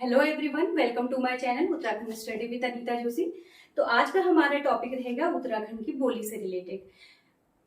Hello everyone, welcome to my channel Uttarakhand study with Anita Joshi. तो आज का हमारा टॉपिक रहेगा उत्तराखंड की बोली से रिलेटेड।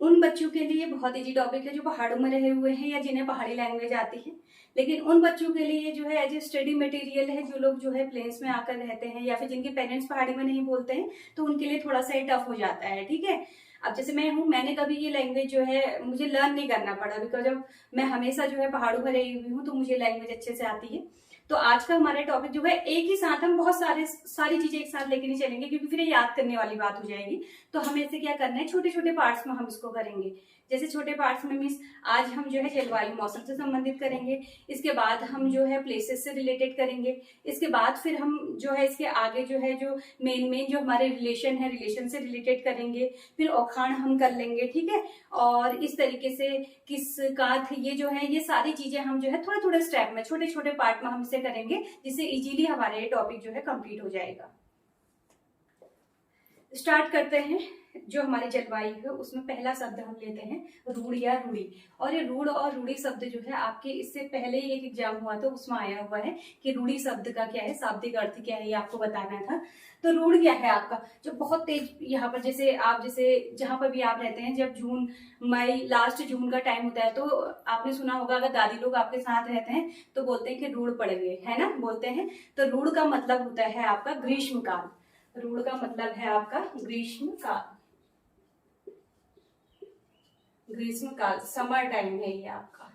उन बच्चों के लिए बहुत इजी टॉपिक है जो पहाड़ों में रहे हुए हैं या जिन्हें पहाड़ी लैंग्वेज आती है, लेकिन उन बच्चों के लिए जो है एज ए स्टडी मटेरियल है, जो लोग जो है प्लेन्स में आकर रहते हैं या फिर जिनके पेरेंट्स पहाड़ी में नहीं बोलते हैं, तो उनके लिए थोड़ा सा टफ हो जाता है। ठीक है, अब जैसे मैं हूँ, मैंने कभी ये लैंग्वेज जो है मुझे लर्न नहीं करना पड़ा, बिकॉज जब मैं हमेशा जो है पहाड़ों में रही हुई हूँ तो मुझे लैंग्वेज अच्छे से आती है। तो आज का हमारा टॉपिक जो है एक ही साथ हम बहुत सारी चीजें एक साथ लेके नहीं चलेंगे, क्योंकि फिर याद करने वाली बात हो जाएगी। तो हमें इसे क्या करना है, छोटे छोटे पार्ट्स में हम इसको करेंगे। जैसे छोटे पार्ट्स में मीन्स आज हम जो है जलवायु मौसम से संबंधित करेंगे, इसके बाद हम जो है प्लेसेस से रिलेटेड करेंगे, इसके बाद फिर हम जो है इसके आगे जो है जो मेन जो हमारे रिलेशन है, रिलेशन से रिलेटेड करेंगे, फिर औखाण हम कर लेंगे। ठीक है, और इस तरीके से किस काथ, ये जो है ये सारी चीजें हम जो है थोड़े थोड़े स्टेप में, छोटे छोटे पार्ट में हम इसे करेंगे, जिससे इजीली हमारा ये टॉपिक जो है कंप्लीट हो जाएगा। स्टार्ट करते हैं। जो हमारी जलवायु है उसमें पहला शब्द हम लेते हैं रूढ़ या रूढ़ी। और ये रूढ़ और रूढ़ी शब्द जो है आपके इससे पहले ही एक एग्जाम हुआ तो उसमें आया हुआ है कि रूढ़ी शब्द का क्या है, शाब्दिक अर्थ क्या है, ये आपको बताना था। तो रूढ़ क्या है आपका, जो बहुत तेज यहाँ पर जैसे जहां पर भी आप रहते हैं, जब जून मई लास्ट जून का टाइम होता है तो आपने सुना होगा, अगर दादी लोग आपके साथ रहते हैं तो बोलते हैं कि रूढ़ पड़ गए, है ना, बोलते हैं। तो रूढ़ का मतलब होता है आपका ग्रीष्म काल। रूढ़ का मतलब है आपका ग्रीष्म काल, ग्रीष्म काल, समर टाइम है ये आपका।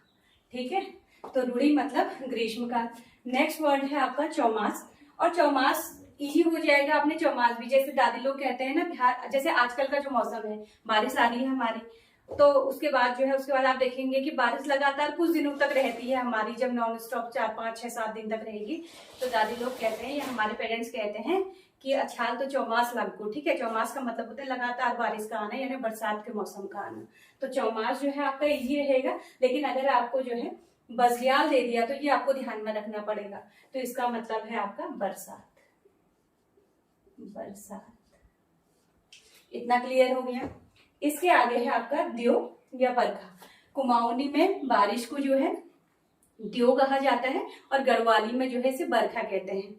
ठीक है, तो रूढ़ी मतलब ग्रीष्म काल। नेक्स्ट वर्ड है आपका चौमास। और चौमास इजी हो जाएगा आपने चौमास भी, जैसे दादी लोग कहते हैं ना, जैसे आजकल का जो मौसम है, बारिश आ रही है हमारी, तो उसके बाद जो है उसके बाद आप देखेंगे कि बारिश लगातार कुछ दिनों तक रहती है हमारी, जब नॉन स्टॉप 4 5 6 7 दिन तक रहेगी, तो दादी लोग कहते हैं या हमारे पेरेंट्स कहते हैं कि अछाल तो चौमास लगो। ठीक है, चौमास का मतलब होता है लगातार बारिश का आना, यानी बरसात के मौसम का आना। तो चौमास जो है आपका इजी रहेगा, लेकिन अगर आपको जो है बसियाल दे दिया तो ये आपको ध्यान में रखना पड़ेगा। तो इसका मतलब है आपका बरसात, बरसात। इतना क्लियर हो गया। इसके आगे है आपका द्यो या बरखा। कुमाऊनी में बारिश को जो है द्यो कहा जाता है और गढ़वाली में जो है इसे बरखा कहते हैं।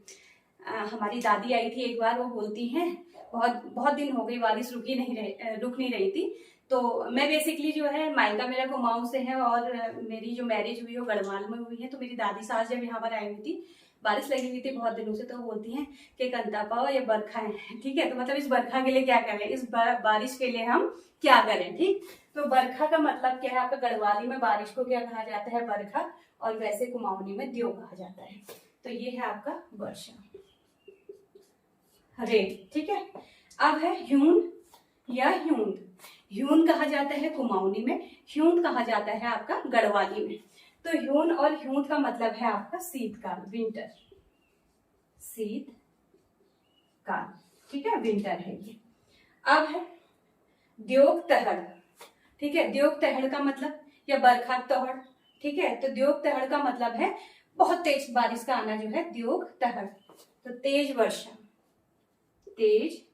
हमारी दादी आई थी एक बार, वो बोलती हैं बहुत बहुत दिन हो गई बारिश रुक नहीं रही थी। तो मैं बेसिकली जो है मायका मेरा कुमाऊं से है और मेरी जो मैरिज हुई वो गढ़वाल में हुई है। तो मेरी दादी सास जब यहाँ पर आई हुई थी, बारिश लगी हुई थी बहुत दिनों से, तो बोलती हैं कि कंता पाओ ये बरखा है। ठीक है, तो मतलब इस बरखा के लिए क्या करें, इस बारिश के लिए हम क्या करें। ठीक, तो बरखा का मतलब क्या है आपका, गढ़वाली में बारिश को क्या कहा जाता है, बरखा, और वैसे कुमाऊनी में द्यो कहा जाता है। तो ये है आपका वर्षा, रेन। ठीक है, अब है ह्यून या ह्यूंद। ह्यून कहा जाता है कुमाऊनी में, ह्यूंद कहा जाता है आपका गढ़वाली में। तो ह्यून और ह्यूंद का मतलब है आपका शीतकाल, विंटर, शीत काल। ठीक है, विंटर है ये। अब है द्योग तहड़। ठीक है, द्योग तहड़ का मतलब या बरखा तहड़। ठीक है, तो द्योग तहड़ का मतलब है बहुत तेज बारिश का आना, जो है द्योग तहड़। तो तेज वर्षा, तेज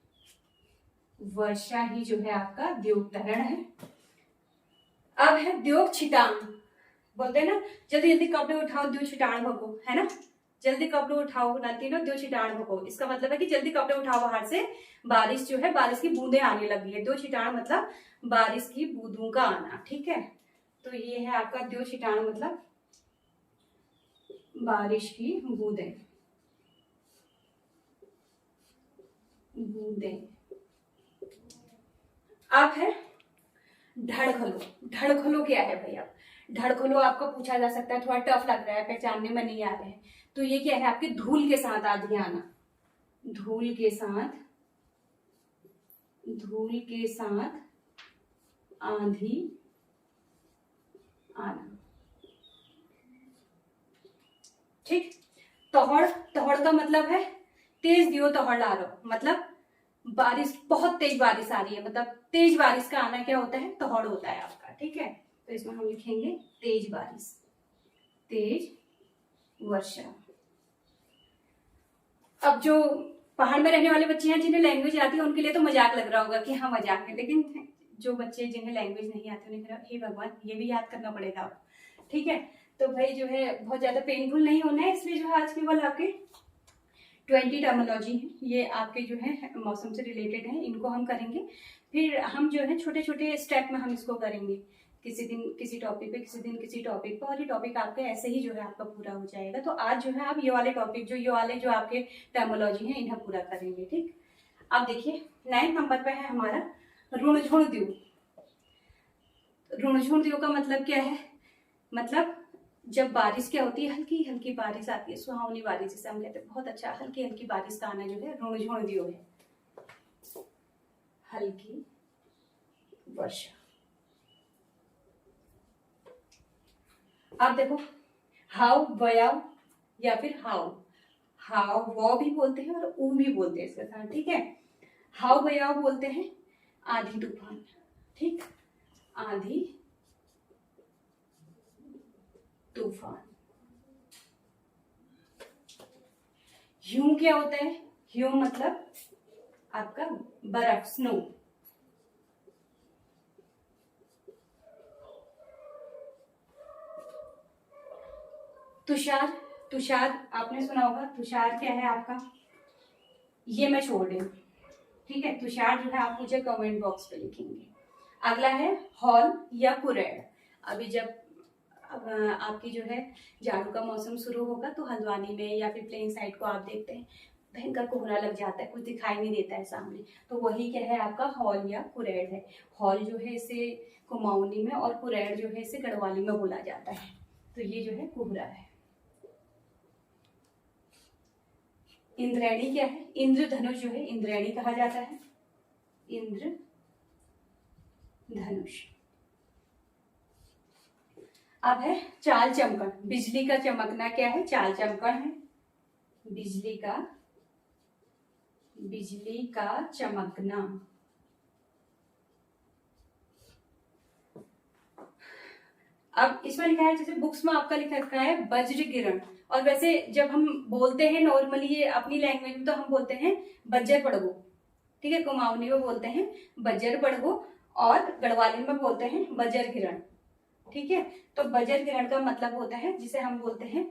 वर्षा ही जो है आपका द्योग तहड़ है। अब है द्योग छिटांग। बोलते हैं ना, जल्दी जल्दी कपड़े उठाओ द्यो छिटाण भगो, है ना, जल्दी कपड़े उठाओ नाती नो द्यो छिटाण भगो। इसका मतलब है कि जल्दी कपड़े उठाओ बाहर से, बारिश जो है, बारिश की बूंदें आने लगी है। द्यो छिटाण मतलब बारिश की बूंदों का आना। ठीक है, तो ये है आपका द्यो छिटाण मतलब बारिश की बूंदें, बूंदें। अब है ढड़खलो। ढड़खलो क्या है भैया, ढड़खलो आपको पूछा जा सकता है, थोड़ा टफ लग रहा है, पहचानने में नहीं आ रहे हैं, तो ये क्या है आपके धूल के साथ आंधी आना, धूल के साथ, धूल के साथ आंधी आना। ठीक, तोहड़, तोहड़ का मतलब है तेज दियो तोहड़ ला रहो, मतलब बारिश, बहुत तेज बारिश आ रही है, मतलब तेज बारिश का आना क्या होता है, तोहड़ होता है आपका। ठीक है, तो इसमें हम लिखेंगे तेज बारिश, तेज वर्षा। अब जो पहाड़ में रहने वाले बच्चे हैं जिन्हें लैंग्वेज आती है, उनके लिए तो मजाक लग रहा होगा कि हाँ मजाक है, लेकिन जो बच्चे जिन्हें लैंग्वेज नहीं आती उन्हें हे भगवान ये भी याद करना पड़ेगा। ठीक है, तो भाई जो है बहुत ज्यादा पेनफुल नहीं होना है, इसलिए जो है आज केवल आपके 20 टर्मिनोलॉजी है, ये आपके जो है मौसम से रिलेटेड है, इनको हम करेंगे। फिर हम जो है छोटे छोटे स्टेप में हम इसको करेंगे, किसी दिन किसी टॉपिक पे, किसी दिन किसी टॉपिक पे, और ये टॉपिक आपके ऐसे ही जो है आपका पूरा हो जाएगा। तो आज जो है आप ये वाले टॉपिक जो आपके टर्मिनोलॉजी है इन्हें पूरा करेंगे। ठीक, अब देखिए 9 नंबर पे है हमारा ऋणझुण द्यू। ऋणझुण द्यू का मतलब क्या है? मतलब जब बारिश क्या होती है, हल्की हल्की बारिश आती है, सुहावनी बारिश जिसे हम कहते हैं, बहुत अच्छा हल्की हल्की बारिश का आना जो है ऋणझुण द्यू है, हल्की वर्षा। आप देखो हाव, वयाव या फिर हाव, हाव वो भी बोलते हैं और ऊ भी बोलते हैं इसके साथ। ठीक है, हाव वयाव बोलते हैं आंधी तूफान। ठीक, आंधी तूफान। ह्यू क्या होता है? ह्यू मतलब आपका बर्फ, स्नो। तुषार, तुषार आपने सुना होगा, तुषार क्या है आपका? ये मैं छोड़ रही हूँ। ठीक है, तुषार जो है आप मुझे कमेंट बॉक्स पे लिखेंगे। अगला है हॉल या कुरेड़। अभी जब आपकी जो है जाड़ों का मौसम शुरू होगा तो हल्द्वानी में या फिर प्लेन साइड को आप देखते हैं भयंकर कोहरा लग जाता है, कुछ दिखाई नहीं देता है सामने, तो वही क्या है आपका हॉल या कुरेड़ है। हॉल जो है इसे कुमाऊनी में और कुरेड़ जो है इसे गढ़वाली में बोला जाता है। तो ये जो है कोहरा है। इंद्रैणी क्या है? इंद्रधनुष जो है इंद्रैणी कहा जाता है, इंद्र धनुष। अब है चाल चमकन। बिजली का चमकना क्या है? चाल चमकन है। बिजली का चमकना। अब इसमें लिखा है, जैसे बुक्स में आपका लिखा रखा है वज्र गिरण, और वैसे जब हम बोलते हैं नॉर्मली ये अपनी लैंग्वेज में तो हम बोलते हैं बज्जर पड़गो। ठीक है, कुमाऊनी में बोलते हैं बज्जर पड़गो और गढ़वाली में बोलते हैं बज्र गिरण। ठीक है, तो बज्र गिरण का मतलब होता है जिसे हम बोलते हैं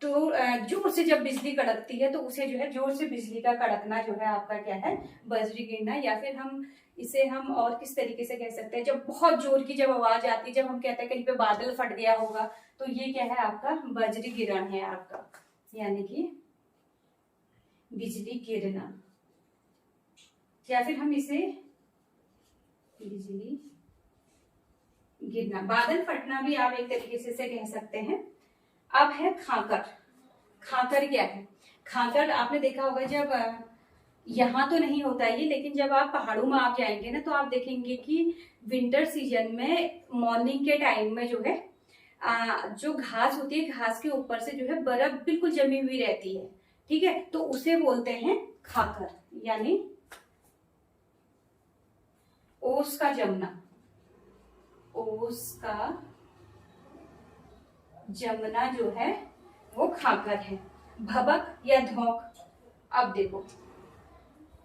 तो जोर से जब बिजली कड़कती है तो उसे जो है जोर से बिजली का कड़कना जो है आपका क्या है? बज्र गिरना। या फिर हम और किस तरीके से कह सकते हैं, जब बहुत जोर की जब आवाज आती है, जब हम कहते हैं कहीं पे बादल फट गया होगा, तो ये क्या है आपका? बज्र गिरण है आपका, यानी कि बिजली गिरना। या फिर हम इसे बिजली गिरना, बादल फटना भी आप एक तरीके से कह सकते हैं। अब है खाकर। खाकर क्या है? खाकर आपने देखा होगा, जब यहाँ तो नहीं होता ये, लेकिन जब आप पहाड़ों में आप जाएंगे ना तो आप देखेंगे कि विंटर सीजन में मॉर्निंग के टाइम में जो है जो घास होती है, घास के ऊपर से जो है बर्फ बिल्कुल जमी हुई रहती है। ठीक है, तो उसे बोलते हैं खाकर, यानी ओस का जमना। ओस का जमना जो है वो खाकर है। भबक या धौंक। अब देखो,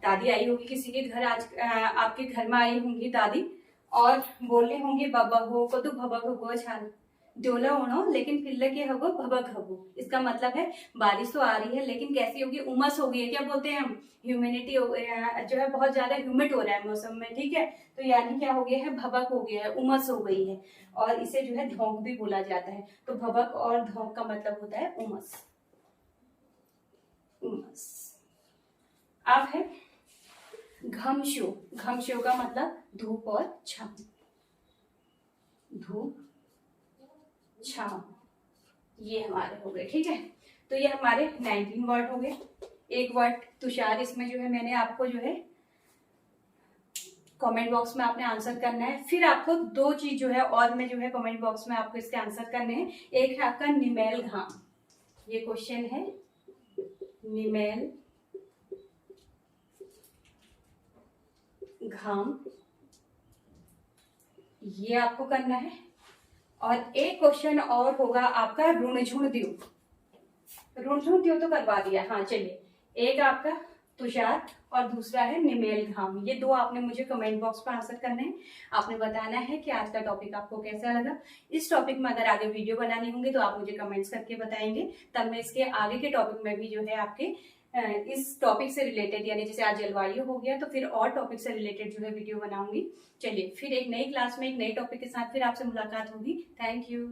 दादी आई होगी किसी के घर, आज आपके घर में आई होंगी दादी और बोल रही होंगी बाबा हो को तो भबक हो छान डोला होना, लेकिन फिर के हगो भबक हगो। इसका मतलब है बारिश तो आ रही है लेकिन कैसी होगी? उमस हो गई है। क्या बोलते हैं हम? ह्यूमिडिटी जो है बहुत ज्यादा ह्यूमिड हो रहा है मौसम में। ठीक है, तो यानी क्या हो गया है? भबक हो गया है, उमस हो गई है, और इसे जो है धौंक भी बोला जाता है। तो भबक और धौंक का मतलब होता है उमस। उमस। अब है घमशो। घमशो का मतलब धूप और छांव। धूप छांव, ये हमारे हो गए। ठीक है, तो ये हमारे 19 वर्ड हो गए। एक वर्ड तुषार, इसमें जो है मैंने आपको जो है कमेंट बॉक्स में आपने आंसर करना है। फिर आपको 2 चीज जो है और में जो है कमेंट बॉक्स में आपको इसके आंसर करने हैं। एक है आपका निमेल घाम, ये क्वेश्चन है निमेल घाम, ये आपको करना है। और एक क्वेश्चन और होगा आपका ऋणझुण द्यू। ऋणझुण द्यू तो करवा दिया, हाँ चलिए। एक आपका तुषार और दूसरा है निमेल धाम। ये दो आपने मुझे कमेंट बॉक्स पर आंसर करने हैं। आपने बताना है कि आज का टॉपिक आपको कैसा लगा। इस टॉपिक में अगर आगे वीडियो बनानी होंगी तो आप मुझे कमेंट्स करके बताएंगे, तब मैं इसके आगे के टॉपिक में भी जो है आपके इस टॉपिक से रिलेटेड, यानी जैसे आज जलवायु हो गया तो फिर और टॉपिक से रिलेटेड जो है वीडियो बनाऊंगी। चलिए फिर एक नई क्लास में एक नए टॉपिक के साथ फिर आपसे मुलाकात होगी। Thank you.